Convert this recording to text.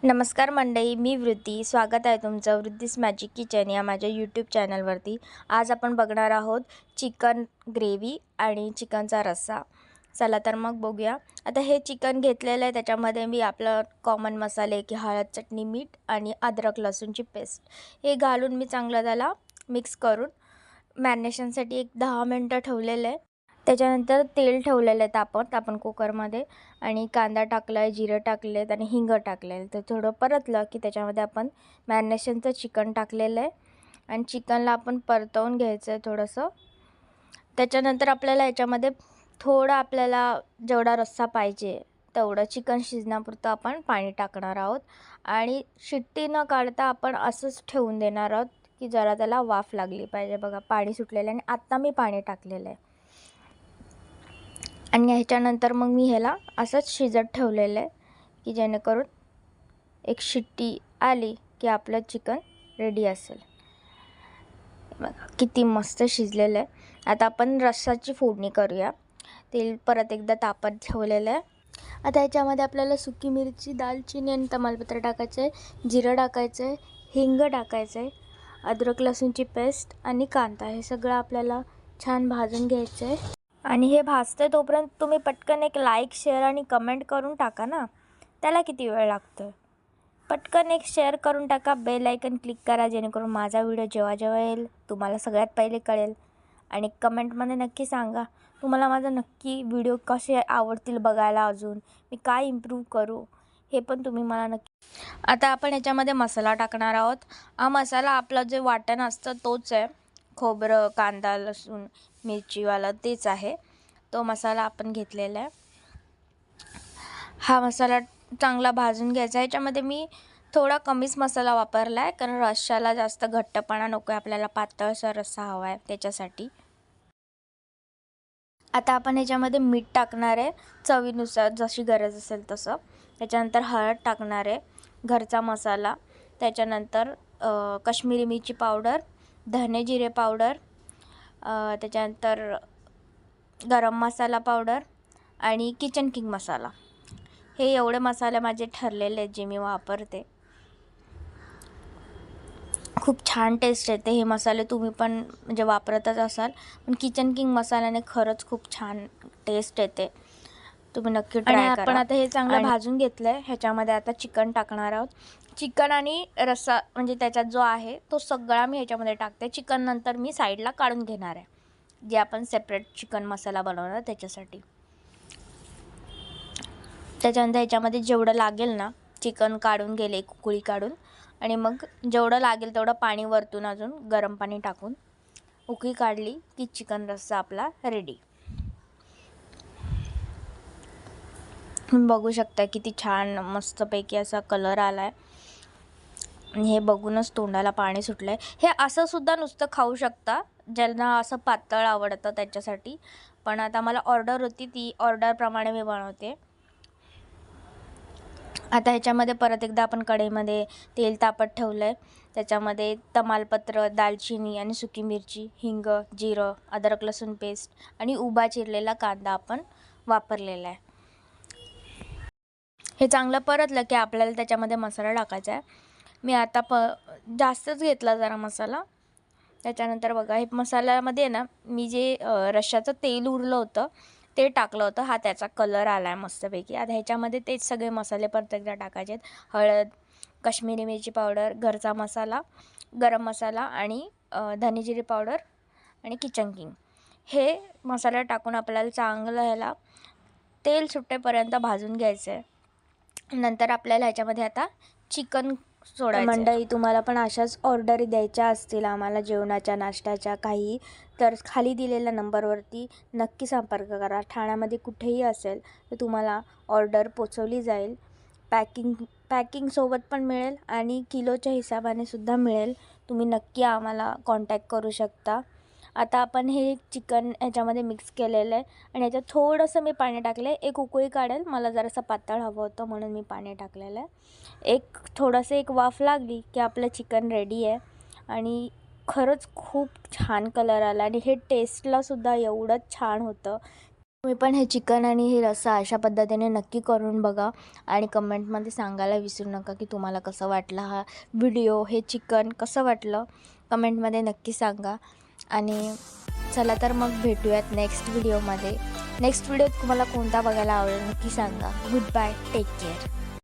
नमस्कार मंडळी, मी वृत्ती. स्वागत आहे तुमचं वृत्तीस मॅजिक किचन या माझ्या यूट्यूब चॅनलवरती. आज आपण बघणार आहोत चिकन ग्रेव्ही आणि चिकनचा रस्सा. चला तर मग बघूया. आता हे चिकन घेतलेलं आहे, त्याच्यामध्ये मी आपलं कॉमन मसाले की हळद, चटणी, मीठ आणि अद्रक लसूणची पेस्ट हे घालून मी चांगलं त्याला मिक्स करून मॅरिनेशनसाठी एक 10 मिनटं ठेवलेलं आहे. त्याच्यानंतर तेल ठेवलेलं आहे तापत आपण कुकरमध्ये आणि कांदा टाकला आहे, जिरं टाकले आहेत आणि हिंग टाकले आहे. तर थोडं परतलं की त्याच्यामध्ये आपण मॅरिनेशनचं चिकन टाकलेलं आहे आणि चिकनला आपण परतवून घ्यायचं आहे थोडंसं. त्याच्यानंतर आपल्याला याच्यामध्ये आपल्याला जेवढा रस्सा पाहिजे तेवढं चिकन शिजण्यापुरतं आपण पाणी टाकणार आहोत आणि शिट्टी न काढता आपण असंच ठेवून देणार आहोत की जरा त्याला वाफ लागली पाहिजे. बघा पाणी सुटलेलं आहे आणि आत्ता मी पाणी टाकलेलं आहे आणि ह्याच्यानंतर मग मी ह्याला असंच शिजत ठेवलेलं आहे की जेणेकरून एक शिट्टी आली की आपलं चिकन रेडी असेल. बघा किती मस्त शिजलेलं आहे. आता आपण रस्साची फोडणी करूया. तेल परत एकदा तापत ठेवलेलं आहे. आता ह्याच्यामध्ये आपल्याला सुकी मिरची, दालचिनी आणि तमालपत्र टाकायचं आहे, जिरं टाकायचं आहे, हिंग टाकायचं आहे, अद्रक लसूणची पेस्ट आणि कांदा हे सगळं आपल्याला छान भाजून घ्यायचं आहे. आणि हे भाजतं तोपर्यंत तुम्ही पटकन एक लाईक, शेअर आणि कमेंट करून टाका ना. त्याला किती वेळ लागतो? पटकन एक शेअर करून टाका, बेल आयकन क्लिक करा जेणेकरून माझा व्हिडिओ जेव्हा जेव्हा येईल तुम्हाला सगळ्यात पहिले कळेल. आणि कमेंटमध्ये नक्की सांगा तुम्हाला माझा नक्की व्हिडिओ कसे आवडतील बघायला, अजून मी काय इम्प्रूव्ह करू हे पण तुम्ही मला नक्की. आता आपण याच्यामध्ये मसाला टाकणार आहोत. हा मसाला आपलं जे वाटण असतं तोच आहे. खोबरं, कांदा, लसूण, मिरचीवाला तेच आहे. तो मसाला आपण घेतलेला आहे. हा मसाला चांगला भाजून घ्यायचा. ह्याच्यामध्ये मी थोडा कमीच मसाला वापरला आहे कारण रश्श्याला जास्त घट्टपणा नको आहे, आपल्याला पातळसर रस्सा हवा आहे त्याच्यासाठी. आता आपण ह्याच्यामध्ये मीठ टाकणार आहे चवीनुसार, जशी गरज असेल तसं. त्याच्यानंतर हळद टाकणार आहे, घरचा मसाला. त्याच्यानंतर काश्मीरी मिरची पावडर, धने जिरे पावडर, त्याच्यानंतर गरम मसाला पावडर आणि किचन किंग मसाला. हे एवढे मसाले माझे ठरलेले आहेत जे मी वापरते. खूप छान टेस्ट येते. हे मसाले तुम्ही पण म्हणजे वापरतच असाल, पण किचन किंग मसाल्याने खरंच खूप छान टेस्ट येते. तुम्ही नक्की ट्राय करा. आपण आता हे चांगलं भाजून घेतलं आहे. ह्याच्यामध्ये आता चिकन टाकणार आहोत. चिकन आणि रस्सा म्हणजे त्याच्यात जो आहे तो सगळा मी ह्याच्यामध्ये टाकते. चिकन नंतर मी साईडला काढून घेणार आहे, जे आपण सेपरेट चिकन मसाला बनवणार त्याच्यासाठी. त्याच्यानंतर ह्याच्यामध्ये जेवढं लागेल ना, चिकन काढून गेले उकळी काढून, आणि मग जेवढं लागेल तेवढं पाणी वरतून अजून गरम पाणी टाकून उकळी काढली की चिकन रस्सा आपला रेडी. बघू शकता किती छान मस्तपैकी असा कलर आला आहे आणि हे बघूनच तोंडाला पाणी सुटलं आहे. हे असं सुद्धा नुसतं खाऊ शकता, ज्यांना असं पातळ आवडतं त्याच्यासाठी. पण आता मला ऑर्डर होती, ती ऑर्डरप्रमाणे मी बनवते. आता ह्याच्यामध्ये परत एकदा आपण कढईमध्ये तेल तापत ठेवलं आहे. त्याच्यामध्ये तमालपत्र, दालचिनी आणि सुकी मिरची, हिंग, जिरं, अद्रक लसूण पेस्ट आणि उभा चिरलेला कांदा आपण वापरलेला आहे. हे चांगलं परतलं की आपल्याला त्याच्यामध्ये मसाला टाकायचा आहे. मी आता जास्तच घेतला जरा मसाला. त्याच्यानंतर बघा हे मसाल्यामध्ये ना मी जे रश्श्याचं तेल उरलं होतं ते टाकलं होतं. हा त्याचा कलर आला आहे मस्तपैकी. आता ह्याच्यामध्ये तेच सगळे मसाले परत एकदा टाकायचे आहेत. हळद, काश्मीरी मिरची पावडर, घरचा मसाला, गरम मसाला आणि धने जिरे पावडर आणि किचन किंग. हे मसाला टाकून आपल्याला चांगलं ह्याला तेल सुटेपर्यंत भाजून घ्यायचं आहे. नंतर आपल्याला ह्याच्यामध्ये आता चिकन सोडायचं. मंडळी, तुम्हाला पण अशाच ऑर्डरी द्यायच्या असतील आम्हाला जेवणाच्या, नाश्त्याच्या, काही, तर खाली दिलेल्या नंबरवरती नक्की संपर्क करा. ठाण्यामध्ये कुठेही असेल तर तुम्हाला ऑर्डर पोचवली जाईल. पॅकिंगसोबत पण मिळेल आणि किलोच्या हिशोबाने सुद्धा मिळेल. तुम्ही नक्की आम्हाला कॉन्टॅक्ट करू शकता. आता आपण हे चिकन ह्याच्यामध्ये मिक्स केलेलं आहे आणि ह्याच्यात थोडंसं मी पाणी टाकलं आहे. एक उकळी काढेल, मला जरासं पातळ हवं होतं म्हणून मी पाणी टाकलेलं आहे. एक वाफ लागली की आपलं चिकन रेडी आहे आणि खरंच खूप छान कलर आला आणि हे टेस्टलासुद्धा एवढंच छान होतं. तुम्ही पण हे चिकन आणि हे रस्सा अशा पद्धतीने नक्की करून बघा आणि कमेंटमध्ये सांगायला विसरू नका की तुम्हाला कसं वाटलं हा व्हिडिओ, हे चिकन कसं वाटलं कमेंटमध्ये नक्की सांगा. आणि चला तर मग भेटूयात नेक्स्ट व्हिडिओमध्ये. नेक्स्ट व्हिडिओ तुम्हाला कोणता बघायला आवडेल नक्की सांगा. Good bye, take care.